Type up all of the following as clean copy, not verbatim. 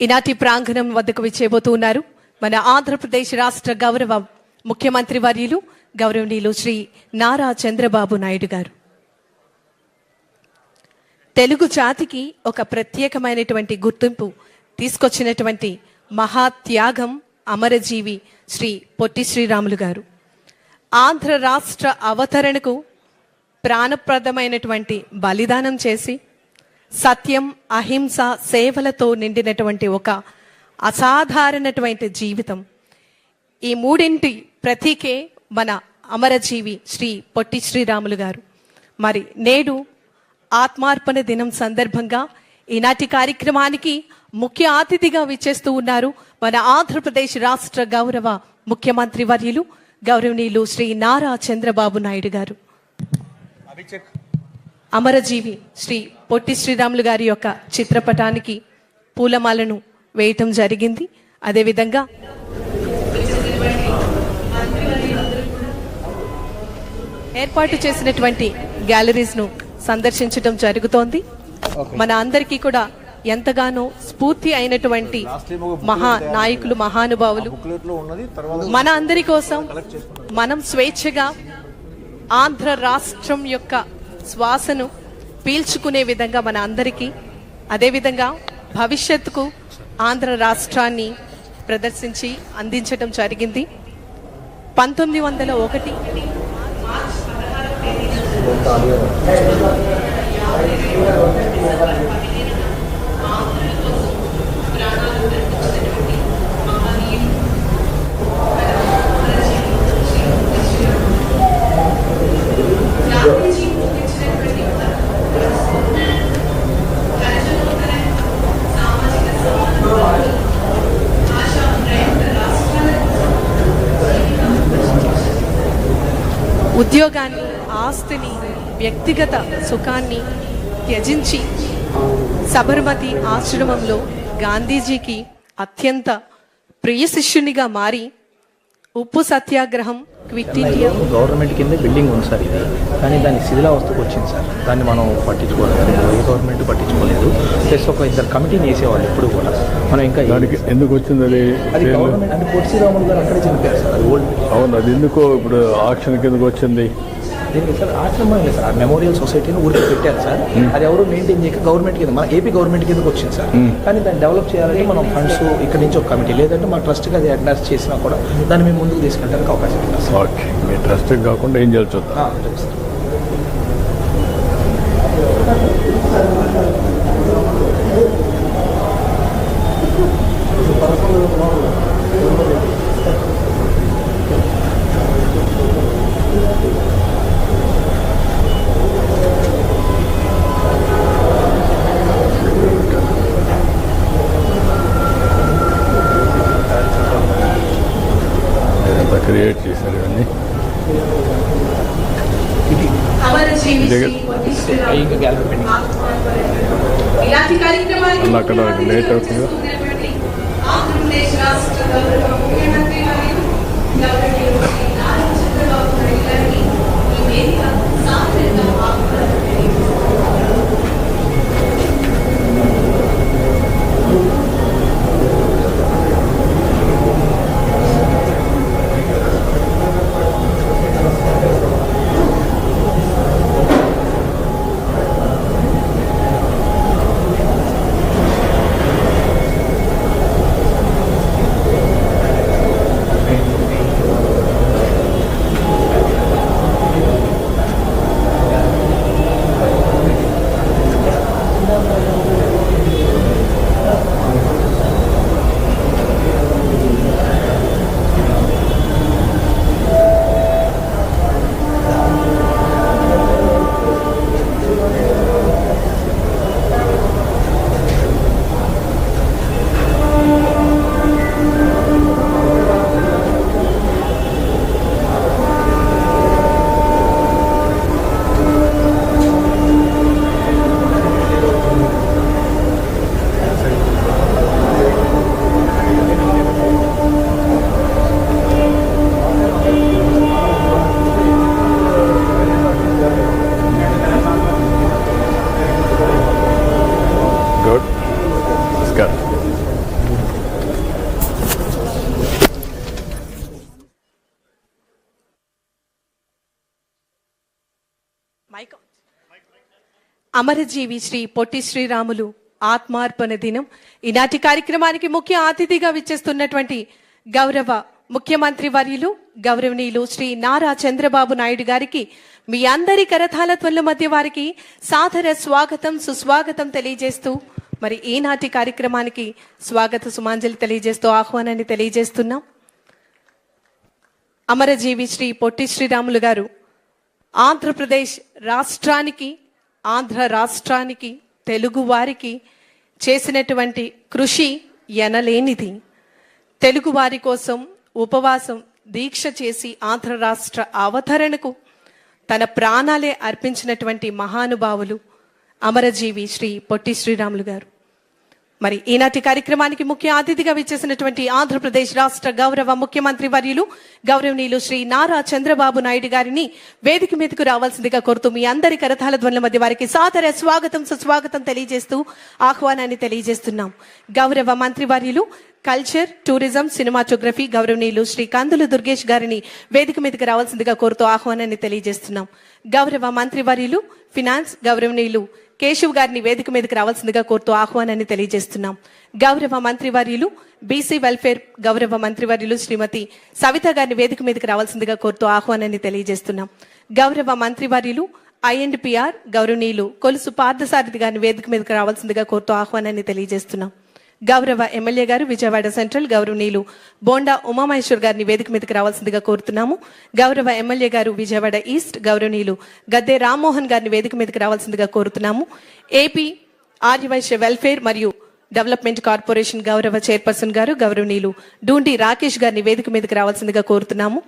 ఈనాటి ప్రాంగణం వద్దకు విచ్చేయబోతూ ఉన్నారు మన ఆంధ్రప్రదేశ్ రాష్ట్ర గౌరవ ముఖ్యమంత్రి వర్యులు గౌరవనీయులు శ్రీ నారా చంద్రబాబు నాయుడు గారు. తెలుగు జాతికి ఒక ప్రత్యేకమైనటువంటి గుర్తింపు తీసుకొచ్చినటువంటి మహాత్యాగం అమరజీవి శ్రీ పొట్టి శ్రీరాములు గారు. ఆంధ్ర రాష్ట్ర అవతరణకు ప్రాణప్రదమైనటువంటి బలిదానం చేసి సత్యం అహింస సేవలతో నిండినటువంటి ఒక అసాధారణటువంటి జీవితం. ఈ మూడింటి ప్రతీకే మన అమరజీవి శ్రీ పొట్టి శ్రీరాములు గారు. మరి నేడు ఆత్మార్పణ దినం సందర్భంగా ఈనాటి కార్యక్రమానికి ముఖ్య అతిథిగా విచ్చేస్తూ ఉన్నారు మన ఆంధ్రప్రదేశ్ రాష్ట్ర గౌరవ ముఖ్యమంత్రి వర్యులు గౌరవనీయులు శ్రీ నారా చంద్రబాబు నాయుడు గారు. అమరజీవి శ్రీ పొట్టి శ్రీరాములు గారి యొక్క చిత్రపటానికి పూలమాలను వేయటం జరిగింది. అదేవిధంగా ఏర్పాటు చేసినటువంటి గ్యాలరీస్ను సందర్శించడం జరుగుతోంది. మన అందరికీ కూడా ఎంతగానో స్ఫూర్తి అయినటువంటి మహా నాయకులు మహానుభావులు మన అందరి కోసం మనం స్వేచ్ఛగా ఆంధ్ర రాష్ట్రం యొక్క శ్వాసను పీల్చుకునే విధంగా మన అందరికీ, అదేవిధంగా భవిష్యత్తుకు ఆంధ్ర రాష్ట్రాన్ని ప్రదర్శించి అందించడం జరిగింది. 1901 ఉద్యోగాన్ని, ఆస్తిని, వ్యక్తిగత సుఖాన్ని త్యజించి సబర్మతి ఆశ్రమంలో గాంధీజీకి అత్యంత ప్రియ శిష్యునిగా మారి ఉప్పు సత్యాగ్రహం, క్విట్ ఇండియా గవర్నమెంట్ కింద బిల్డింగ్ ఉంది సార్ ఇది, కానీ దాని శిథిలావస్థకు వచ్చింది సార్. దాన్ని మనం పట్టించుకోలేదు, ఏ గవర్నమెంట్ పట్టించుకోలేదు. ప్లస్ ఒక ఇద్దరు కమిటీని వేసేవాళ్ళు ఎప్పుడు కూడా. మనం ఇంకా దానికి ఎందుకు వచ్చింది అది గవర్నమెంట్ అంటే పొట్టి శ్రీరాములు గారు అక్కడే చనిపోయారు సార్. అది ఓల్డ్. అవును, అది ఎందుకో ఇప్పుడు ఆక్షన్ కిందకు వచ్చింది. దీనికి సార్ ఆశ్రమం లేదు సార్, మెమోరియల్ సొసైటీని ఊరికి పెట్టారు సార్. అది ఎవరు మెయింటైన్ చేయక గవర్నమెంట్ కింద, మన ఏపీ గవర్నమెంట్ కిందకి వచ్చింది సార్. కానీ దాన్ని డెవలప్ చేయాలంటే మనం ఫండ్స్ ఇక్కడ నుంచి ఒక కమిటీ, లేదంటే మా ట్రస్ట్కి అది అడ్వాన్స్ చేసినా కూడా దాన్ని మేము ముందుకు తీసుకెళ్ళడానికి అవకాశం ఉంది సార్. ఓకే, మీ ట్రస్ట్ కాకుండా ఏం చేయాలి చూద్దాం. సార్ క్రియేట్ చేశారు ఇవన్నీ. అక్కడ లేట్ అవుతుంది. అమరజీవి శ్రీ పొట్టి శ్రీరాములు ఆత్మార్పణ దినం. ఈనాటి కార్యక్రమానికి ముఖ్య అతిథిగా విచ్చేస్తున్నటువంటి గౌరవ ముఖ్యమంత్రి వర్యులు గౌరవనీయులు శ్రీ నారా చంద్రబాబు నాయుడు గారికి మీ అందరి కరతాళ ధ్వనుల మధ్య వారికి సాదర స్వాగతం సుస్వాగతం తెలియజేస్తూ మరి ఈనాటి కార్యక్రమానికి స్వాగత సుమాంజలి తెలియజేస్తూ ఆహ్వానాన్ని తెలియజేస్తున్నాం. అమరజీవి శ్రీ పొట్టి శ్రీరాములు గారు ఆంధ్రప్రదేశ్ రాష్ట్రానికి, ఆంధ్ర రాష్ట్రానికి, తెలుగు వారికి చేసినటువంటి కృషి ఎనలేనిది. తెలుగు వారి కోసం ఉపవాసం దీక్ష చేసి ఆంధ్ర రాష్ట్ర అవతరణకు తన ప్రాణాలే అర్పించినటువంటి మహానుభావులు అమరజీవి శ్రీ పొట్టి శ్రీరాములు గారు. మరి ఈనాటి కార్యక్రమానికి ముఖ్య అతిథిగా విచ్చేసినటువంటి ఆంధ్రప్రదేశ్ రాష్ట్ర గౌరవ ముఖ్యమంత్రి వర్యులు గౌరవనీయులు శ్రీ నారా చంద్రబాబు నాయుడు గారిని వేదిక మీదకు రావాల్సిందిగా కోరుతూ మీ అందరి కరతాళ ధ్వనుల మధ్య వారికి సాదర స్వాగతం సుస్వాగతం తెలియజేస్తూ ఆహ్వానాన్ని తెలియజేస్తున్నాం. గౌరవ మంత్రి వర్యులు కల్చర్, టూరిజం, సినిమాటోగ్రఫీ గౌరవనీయులు శ్రీ కందులు దుర్గేష్ గారిని వేదిక మీదకి రావాల్సిందిగా కోరుతూ ఆహ్వానాన్ని తెలియజేస్తున్నాం. గౌరవ మంత్రి వర్యులు ఫినాన్స్ గౌరవనీయులు కేశవ్ గారిని వేదిక మీదకి రావాల్సిందిగా కోరుతూ ఆహ్వానాన్ని తెలియజేస్తున్నాం. గౌరవ మంత్రివర్యులు బీసీ వెల్ఫేర్ గౌరవ మంత్రివర్యులు శ్రీమతి సవిత గారిని వేదిక మీదకి రావాల్సిందిగా కోరుతూ ఆహ్వానాన్ని తెలియజేస్తున్నాం. గౌరవ మంత్రివర్యులు ఐఎండ్పిఆర్ గౌరవనీయులు కొలుసు పార్థసారథి గారిని వేదిక మీదకి రావాల్సిందిగా కోరుతూ ఆహ్వానాన్ని తెలియజేస్తున్నాం. గౌరవ ఎమ్మెల్యే గారు విజయవాడ సెంట్రల్ గౌరవనీయులు బోండా ఉమామహేశ్వర్ గారిని వేదిక మీదకి రావాల్సిందిగా కోరుతున్నాము. గౌరవ ఎమ్మెల్యే గారు విజయవాడ ఈస్ట్ గౌరవనీయులు గద్దె రామ్మోహన్ గారిని వేదిక మీదకి రావాల్సిందిగా కోరుతున్నాము. ఏపీ ఆర్యవైశ్య వెల్ఫేర్ మరియు డెవలప్మెంట్ కార్పొరేషన్ గౌరవ చైర్పర్సన్ గారు గౌరవనీయులు డూండి రాకేష్ గారిని వేదిక మీదకి రావాల్సిందిగా కోరుతున్నాము.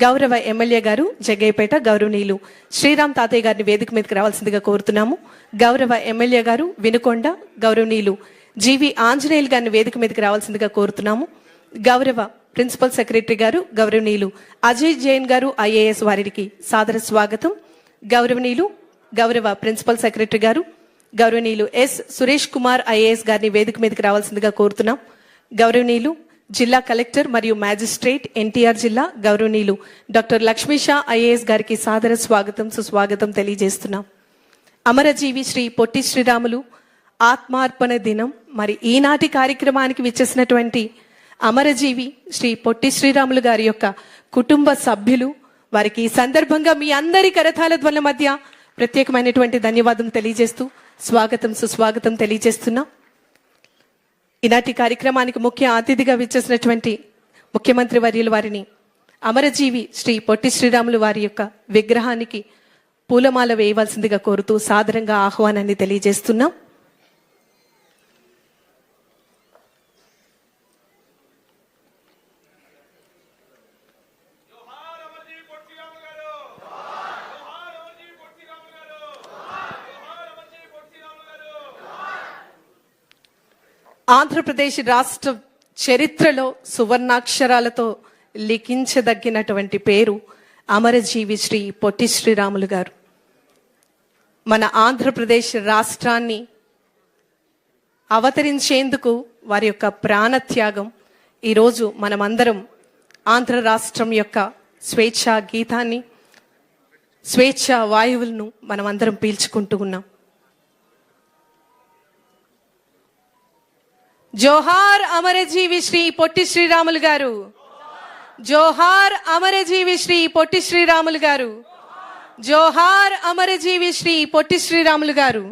గౌరవ ఎమ్మెల్యే గారు జగ్గయ్యపేట గౌరవనీయులు శ్రీరామ్ తాతయ్య గారిని వేదిక మీదకి రావాల్సిందిగా కోరుతున్నాము. గౌరవ ఎమ్మెల్యే గారు వినుకొండ గౌరవనీయులు జీవి ఆంజనేయులు గారిని వేదిక మీదకి రావాల్సిందిగా కోరుతున్నాము. గౌరవ ప్రిన్సిపల్ సెక్రటరీ గారు గౌరవనీయులు అజయ్ జైన్ గారు ఐఏఎస్ వారికి సాదర స్వాగతం. గౌరవనీయులు గౌరవ ప్రిన్సిపల్ సెక్రటరీ గారు గౌరవనీయులు ఎస్ సురేష్ కుమార్ ఐఏఎస్ గారిని వేదిక మీదకి రావాల్సిందిగా కోరుతున్నాం. గౌరవనీయులు జిల్లా కలెక్టర్ మరియు మ్యాజిస్ట్రేట్ ఎన్టీఆర్ జిల్లా గౌరవనీయులు డాక్టర్ లక్ష్మీషా ఐఏఎస్ గారికి సాదర స్వాగతం సుస్వాగతం తెలియజేస్తున్నాం. అమరజీవి శ్రీ పొట్టి శ్రీరాములు ఆత్మార్పణ దినం. మరి ఈనాటి కార్యక్రమానికి విచ్చేసినటువంటి అమరజీవి శ్రీ పొట్టి శ్రీరాములు గారి యొక్క కుటుంబ సభ్యులు వారికి ఈ సందర్భంగా మీ అందరి కరతాళ ధ్వనుల మధ్య ప్రత్యేకమైనటువంటి ధన్యవాదం తెలియజేస్తూ స్వాగతం సుస్వాగతం తెలియజేస్తున్నాం. ఈనాటి కార్యక్రమానికి ముఖ్య అతిథిగా విచ్చేసినటువంటి ముఖ్యమంత్రి వర్యుల వారిని అమరజీవి శ్రీ పొట్టి శ్రీరాములు వారి యొక్క విగ్రహానికి పూలమాల వేయవలసిందిగా కోరుతూ సాదరంగా ఆహ్వానాన్ని తెలియజేస్తున్నాం. ఆంధ్రప్రదేశ్ రాష్ట్ర చరిత్రలో సువర్ణాక్షరాలతో లిఖించదగినటువంటి పేరు అమరజీవి శ్రీ పొట్టి శ్రీరాములు గారు. మన ఆంధ్రప్రదేశ్ రాష్ట్రాన్ని అవతరించేందుకు వారి యొక్క ప్రాణత్యాగం ఈరోజు మనమందరం ఆంధ్ర రాష్ట్రం యొక్క స్వేచ్ఛా గీతాన్ని, స్వేచ్ఛా వాయువులను మనమందరం పీల్చుకుంటూ ఉన్నాం. జోహార్ అమరజీవి శ్రీ పొట్టి శ్రీరాములు గారు, జోహార్ అమరజీవి శ్రీ పొట్టి శ్రీరాములు గారు, జోహార్ అమరజీవి శ్రీ పొట్టి శ్రీరాములు గారు.